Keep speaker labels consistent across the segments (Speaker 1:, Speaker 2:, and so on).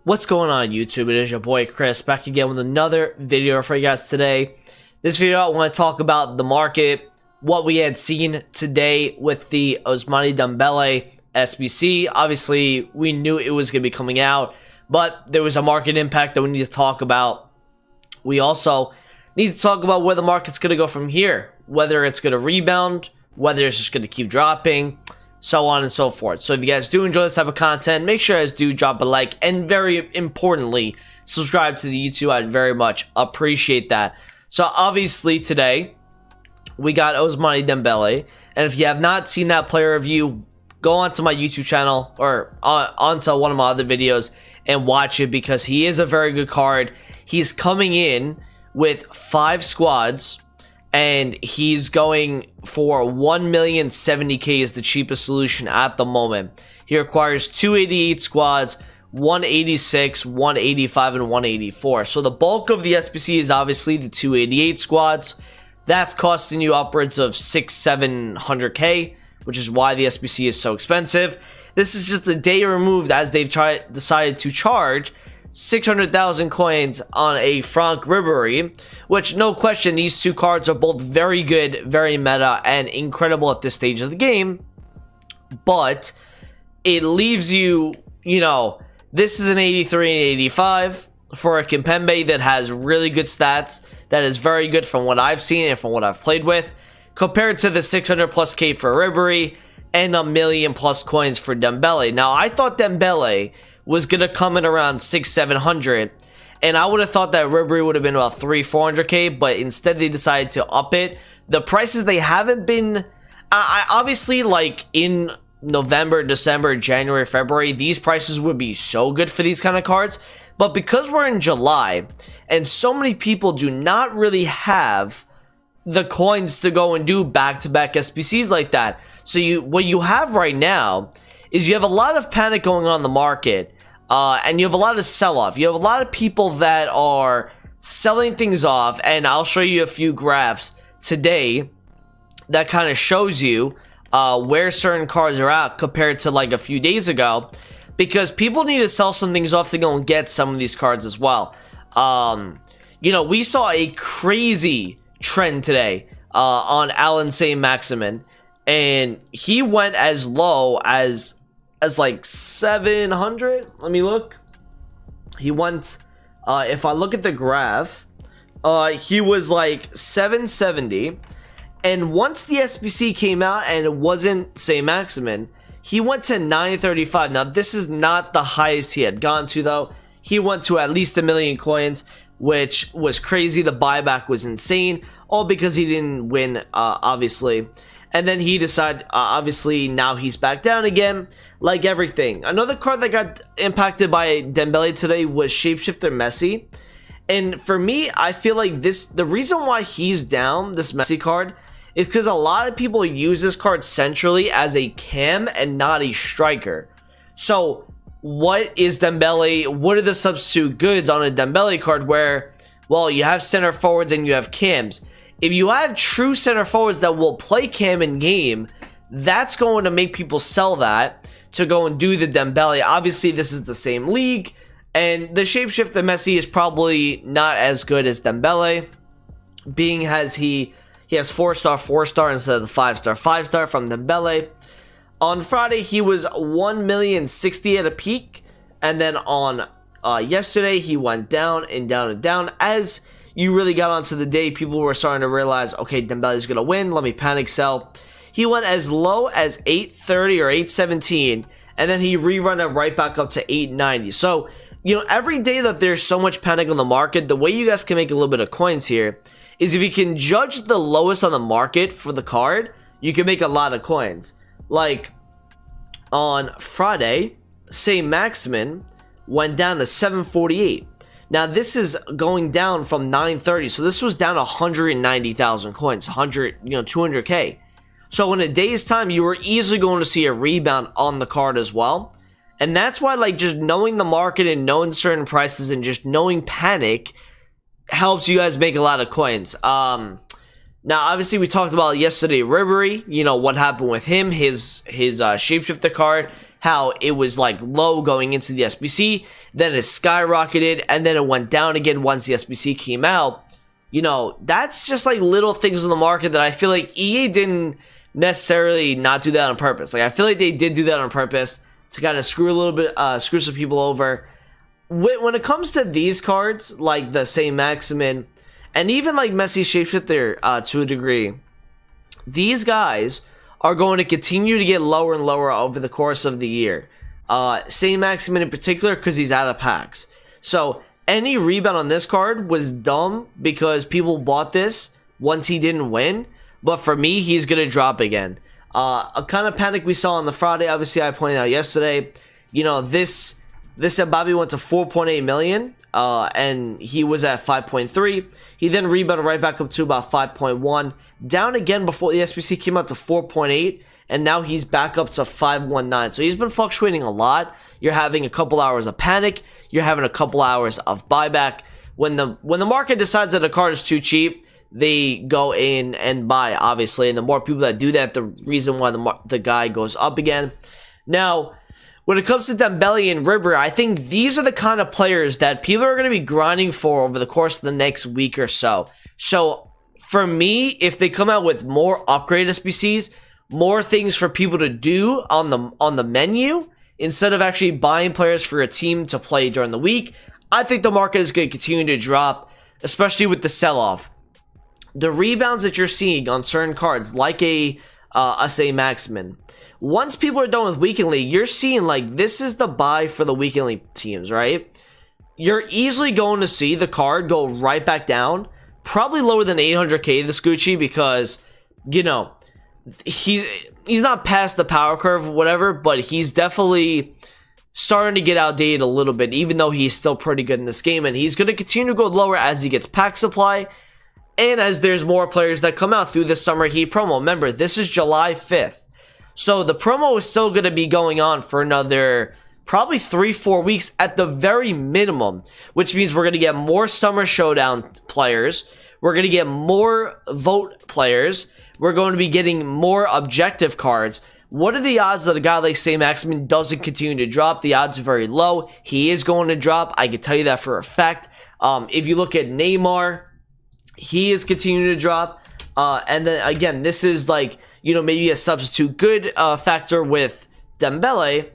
Speaker 1: What's going on YouTube? It is your boy Chris back again with another video for you guys today. This video I want to talk about the market, what we had seen today with the OUSMANE Dembele SBC. Obviously we knew it was going to be coming out, but there was a market impact that we need to talk about. We also need to talk about where the market's going to go from here, whether it's going to rebound, whether it's just going to keep dropping, so on and so forth. So if you guys do enjoy this type of content, make sure you guys do drop a like, and very importantly, subscribe to the YouTube. I'd very much appreciate that. So obviously today we got OUSMANE Dembele, and if you have not seen that player review, go onto my YouTube channel or onto one of my other videos and watch it, because he is a very good card. He's coming in with 5 squads, and he's going for 1,070,000 is the cheapest solution at the moment. He requires 288 squads, 186, 185, and 184. So the bulk of the SBC is obviously the 288 squads. That's costing you upwards of 600-700k, which is why the SBC is so expensive. This is just a day removed as they've decided to charge 600,000 coins on a RIBERY, which, no question, these two cards are both very good, very meta, and incredible at this stage of the game. But it leaves you, this is an 83 and 85 for a KIMPEMBE that has really good stats, that is very good from what I've seen and from what I've played with, compared to the 600+ for RIBERY and 1,000,000+ coins for Dembele. Now, I thought Dembele was gonna come in around 600-700, and I would have thought that RIBERY would have been about 300-400k, but instead they decided to up it. The prices, they haven't been, I obviously, like in November, December, January, February, these prices would be so good for these kind of cards, but because we're in July and so many people do not really have the coins to go and do back-to-back SBCs like that, so what you have right now is you have a lot of panic going on in the market, and you have a lot of sell-off. You have a lot of people that are selling things off, and I'll show you a few graphs today that kind of shows you where certain cards are at compared to like a few days ago, because people need to sell some things off to go and get some of these cards as well. We saw a crazy trend today on ALLAN Maximin, and he went as low as like 700. Let me look. He went, if I look at the graph, he was like 770, and once the SBC came out and it wasn't Maximin, he went to 935. Now this is not the highest he had gone to, though. He went to at least 1,000,000 coins, which was crazy. The buyback was insane, all because he didn't win, obviously. And then he decided, obviously, now he's back down again, like everything. Another card that got impacted by Dembele today was Shapeshifter Messi. And for me, I feel like the reason why he's down, this Messi card, is because a lot of people use this card centrally as a cam and not a striker. So what is Dembele? What are the substitute goods on a Dembele card where, well, you have center forwards and you have cams? If you have true center forwards that will play cam in game, that's going to make people sell that to go and do the Dembele. Obviously, this is the same league, and the Shapeshifter Messi is probably not as good as Dembele, being as he has 4-star 4-star instead of the 5-star 5-star from Dembele. On Friday, he was 1,060,000 at a peak, and then on yesterday, he went down and down and down. As you really got onto the day, people were starting to realize, okay, Dembele's gonna win, let me panic sell. He went as low as 830 or 817, and then he rerun it right back up to 890. So, every day that there's so much panic on the market, the way you guys can make a little bit of coins here is if you can judge the lowest on the market for the card, you can make a lot of coins. Like on Friday, Maximin went down to 748. Now this is going down from 930, so this was down 190,000 coins, 200k. So in a day's time, you were easily going to see a rebound on the card as well. And that's why, like, just knowing the market and knowing certain prices and just knowing panic helps you guys make a lot of coins. Now, obviously, we talked about yesterday, RIBERY, what happened with him, his shapeshifter card how it was like low going into the SBC, then it skyrocketed, and then it went down again once the SBC came out. You know, that's just like little things in the market that I feel like EA didn't necessarily not do that on purpose. Like, I feel like they did do that on purpose to kind of screw a little bit, screw some people over. When it comes to these cards, like the Saint Maximin, and even like Messi Shapeshifter to a degree, these guys are going to continue to get lower and lower over the course of the year. Saint Maximin in particular, because he's out of packs. So any rebound on this card was dumb because people bought this once he didn't win. But for me, he's going to drop again. A kind of panic we saw on the Friday, obviously I pointed out yesterday. You know, this Mbappe went to 4.8 million. And he was at 5.3. He then rebounded right back up to about 5.1. Down again before the SBC came out to 4.8. And now he's back up to 5.19. So he's been fluctuating a lot. You're having a couple hours of panic. You're having a couple hours of buyback. When the market decides that a card is too cheap, they go in and buy, obviously. And the more people that do that, the reason why the guy goes up again. Now, when it comes to Dembele and RIBERY, I think these are the kind of players that people are going to be grinding for over the course of the next week or so. So, for me, if they come out with more upgrade SBCs, more things for people to do on the menu, instead of actually buying players for a team to play during the week, I think the market is going to continue to drop, especially with the sell-off. The rebounds that you're seeing on certain cards, like a Saint Maximin, once people are done with Weekend League, you're seeing like this is the buy for the Weekend League teams, right? You're easily going to see the card go right back down, probably lower than 800k this Gucci, because, you know, he's not past the power curve or whatever, but he's definitely starting to get outdated a little bit, even though he's still pretty good in this game, and he's going to continue to go lower as he gets pack supply and as there's more players that come out through this summer heat promo. Remember, this is July 5th. So the promo is still going to be going on for another probably 3-4 weeks at the very minimum, which means we're going to get more Summer Showdown players. We're going to get more vote players. We're going to be getting more objective cards. What are the odds that a guy like Saint Maximin doesn't continue to drop? The odds are very low. He is going to drop. I can tell you that for a fact. If you look at Neymar, he is continuing to drop. And then again, this is like, you know, maybe a substitute good factor with Dembele.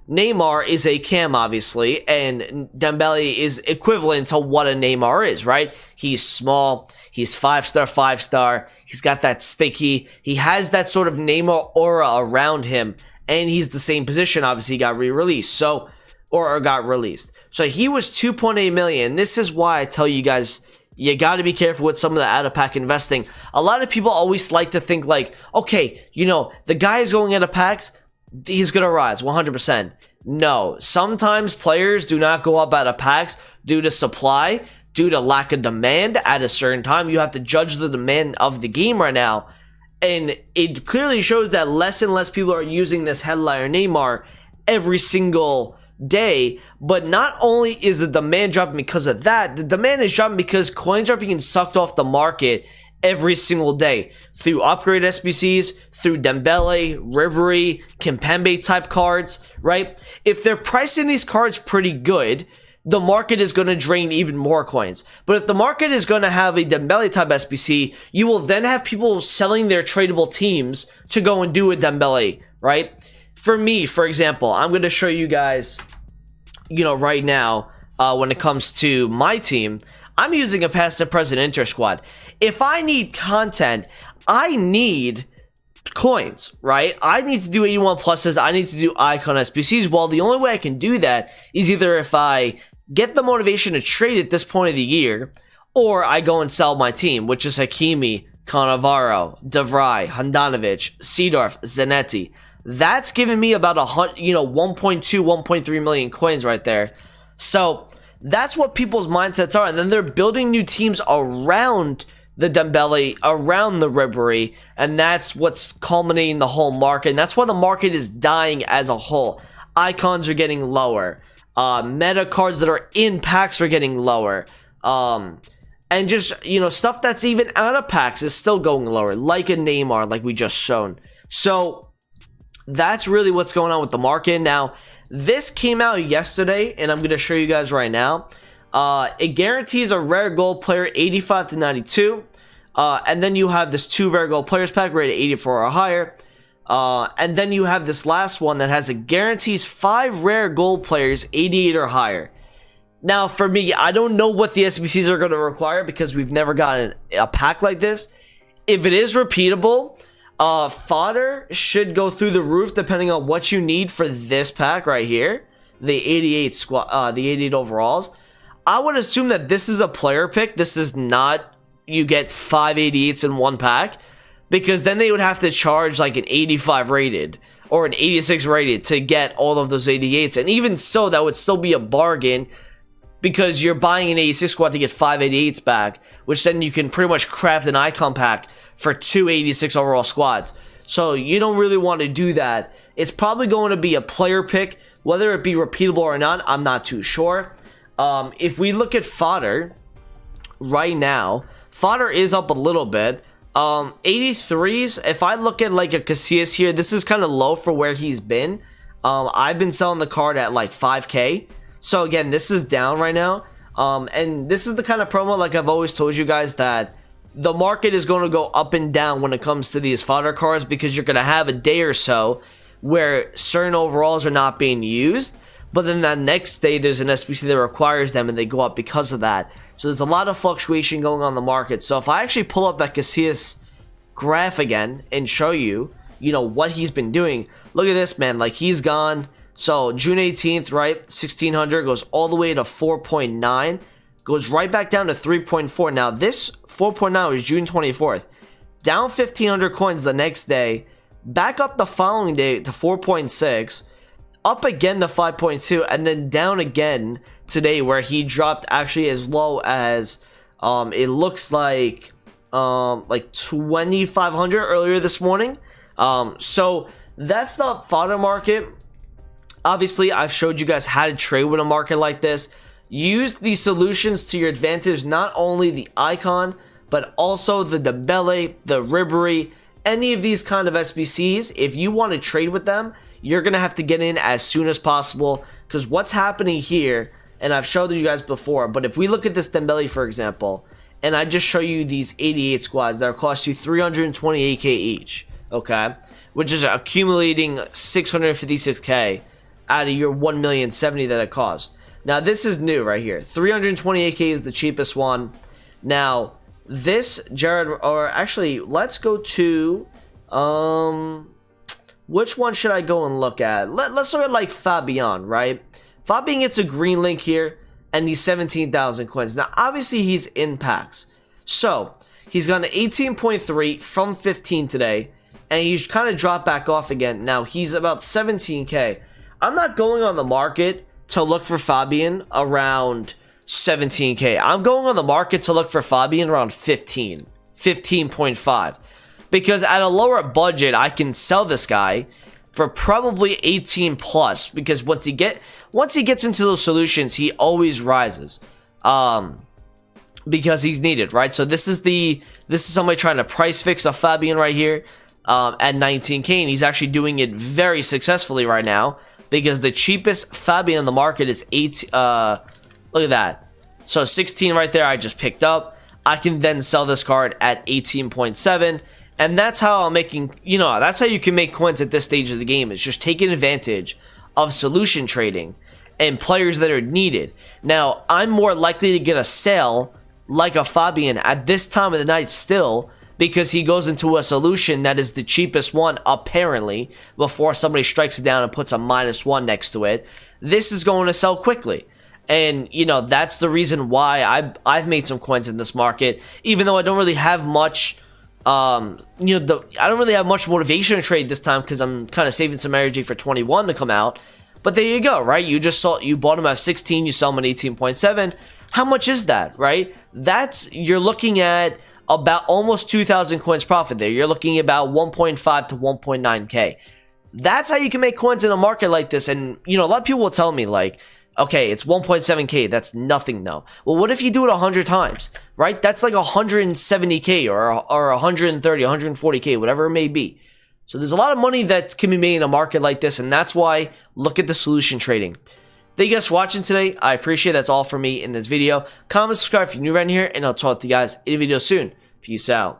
Speaker 1: Neymar is a cam, obviously, and Dembele is equivalent to what a Neymar is, right? He's small, he's 5-star, he's got that sticky, he has that sort of Neymar aura around him, and he's the same position. Obviously, he got re-released, so, or got released. So he was 2.8 million. This is why I tell you guys, you got to be careful with some of the out-of-pack investing. A lot of people always like to think like, okay, you know, the guy is going out of packs, he's going to rise 100%. No, sometimes players do not go up out of packs due to supply, due to lack of demand at a certain time. You have to judge the demand of the game right now. And it clearly shows that less and less people are using this headliner Neymar every single day. But not only is the demand dropping because of that, the demand is dropping because coins are being sucked off the market every single day through upgrade SBCs, through Dembele, RIBERY, KIMPEMBE type cards, right? If they're pricing these cards pretty good, the market is going to drain even more coins. But if the market is going to have a Dembele type SBC, you will then have people selling their tradable teams to go and do a Dembele, right? For me, for example, I'm going to show you guys, you know, right now, when it comes to my team, I'm using a past and present inter squad. If I need content, I need coins, right? I need to do 81 pluses. I need to do icon SBCs. Well, the only way I can do that is either if I get the motivation to trade at this point of the year, or I go and sell my team, which is Hakimi, Cannavaro, De Vrij, Handanovic, Seedorf, Zanetti. That's giving me about 1.2, 1.3 million coins right there. So that's what people's mindsets are, and then they're building new teams around the Dembele, around the RIBERY, and that's what's culminating the whole market, and that's why the market is dying as a whole. Icons are getting lower. Meta cards that are in packs are getting lower. And just, you know, stuff that's even out of packs is still going lower, like a Neymar, like we just shown. So that's really what's going on with the market. Now, this came out yesterday, and I'm going to show you guys right now. It guarantees a rare gold player 85 to 92. And then you have this 2 rare gold players pack rated 84 or higher. And then you have this last one that has it guarantees 5 rare gold players 88 or higher. Now, for me, I don't know what the SBCs are going to require because we've never gotten a pack like this. If it is repeatable, fodder should go through the roof depending on what you need for this pack right here. The 88 squad, the 88 overalls. I would assume that this is a player pick. This is not you get 5 88s in one pack, because then they would have to charge like an 85 rated or an 86 rated to get all of those 88s. And even so, that would still be a bargain, because you're buying an 86 squad to get 5 88s back, which then you can pretty much craft an icon pack for 2 86 overall squads. So you don't really want to do that. It's probably going to be a player pick. Whether it be repeatable or not, I'm not too sure. If we look at fodder right now, fodder is up a little bit. 83s, if I look at like a Casillas here, this is kind of low for where he's been. I've been selling the card at like 5k. So again, this is down right now. And this is the kind of promo, like I've always told you guys, that the market is going to go up and down when it comes to these fodder cards, because you're going to have a day or so where certain overalls are not being used, but then that next day there's an SBC that requires them and they go up because of that. So there's a lot of fluctuation going on in the market. So if I actually pull up that Casillas graph again and show you, what he's been doing, look at this, man. Like, he's gone. So June 18th, right, 1600 goes all the way to 4.9, goes right back down to 3.4. Now this 4.9 was June 24th, down 1500 coins the next day, back up the following day to 4.6, up again to 5.2, and then down again today, where he dropped actually as low as it looks like 2500 earlier this morning. So that's the fodder market. Obviously, I've showed you guys how to trade with a market like this. Use these solutions to your advantage, not only the icon, but also the Dembele, the RIBERY, any of these kind of SBCs. If you want to trade with them, you're going to have to get in as soon as possible, because what's happening here, and I've showed you guys before, but if we look at this Dembele, for example, and I just show you these 88 squads that cost you 328k each, okay, which is accumulating 656k out of your 1,070,000 that it cost. Now this is new right here. 328k is the cheapest one. Now this Jared, or actually let's go to which one should I go and look at? Let's look at like Fabian, right? Fabian gets a green link here and he's 17,000 coins. Now obviously he's in packs, so he's gone to 18.3 from 15 today, and he's kind of dropped back off again. Now he's about 17k. I'm not going on the market to look for Fabian around 17k. I'm going on the market to look for Fabian around 15.5, because at a lower budget I can sell this guy for probably 18 plus, because once he gets into those solutions, he always rises, because he's needed, right? So this is somebody trying to price fix a Fabian right here at 19k, and he's actually doing it very successfully right now, because the cheapest Fabian in the market is 8. Look at that. So 16 right there I just picked up. I can then sell this card at 18.7, and that's how I'm making, that's how you can make coins at this stage of the game, is just taking advantage of solution trading and players that are needed. Now I'm more likely to get a sale like a Fabian at this time of the night still, because he goes into a solution that is the cheapest one apparently, before somebody strikes it down and puts a -1 next to it. This is going to sell quickly, and that's the reason why I've made some coins in this market, even though I don't really have much I don't really have much motivation to trade this time, because I'm kind of saving some energy for 21 to come out. But there you go, right? You bought him at 16, you sell him at 18.7. How much is that, right? You're looking at about almost 2,000 coins profit there. You're looking at about 1.5 to 1.9k. That's how you can make coins in a market like this. And a lot of people will tell me like, okay, it's 1.7k, that's nothing though. Well, what if you do it 100 times, right? That's like 170k or 130, 140k, whatever it may be. So there's a lot of money that can be made in a market like this, and that's why look at the solution trading. Thank you guys for watching today. I appreciate it. That's all for me in this video. Comment, subscribe if you're new around here, and I'll talk to you guys in a video soon. Peace out.